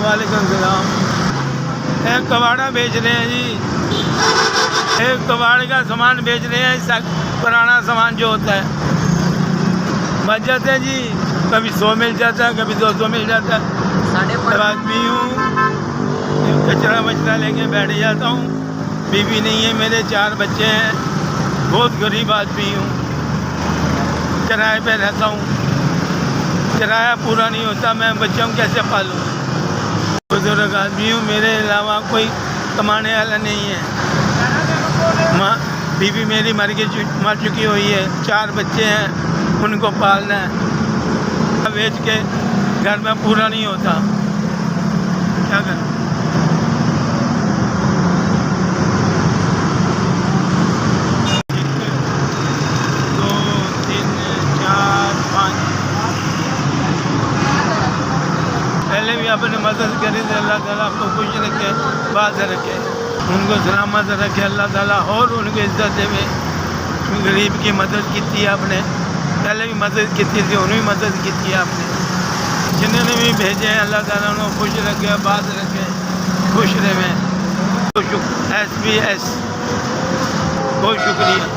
वालेकुम सलाम। एक कबाड़ा बेच रहे हैं जी, एक कबाड़ का सामान बेच रहे हैं। पुराना सामान जो होता है बच जाते हैं जी, कभी 100 मिल जाता है, कभी 200 मिल जाता है। आदमी हूँ, कचरा वचरा लेके बैठ जाता हूँ। बीवी नहीं है, मेरे 4 बच्चे हैं, बहुत गरीब आदमी हूँ, किराए पे रहता हूँ। किराया पूरा नहीं होता, मैं बच्चों को कैसे पालूँ? बुजुर्ग आदमी हूँ, मेरे अलावा कोई कमाने वाला नहीं है। माँ बीवी मेरी मर चुकी हुई है, 4 बच्चे हैं, उनको पालना है। बेच के घर में पूरा नहीं होता, क्या करें? 2 3 4 5 पहले भी आपने मदद करी थी। अल्लाह ताला आपको खुश रखे, बात रखे, उनको सलामत रखे अल्लाह ताला, और उनको इज्जत देवे। गरीब की मदद की थी आपने, पहले भी मदद की थी, उन्हें भी मदद की थी आपने। जिन्होंने भी भेजे हैं अल्लाह ताला उनको खुश रखे, बात रखे, खुश रहे। SBS बहुत शुक्रिया।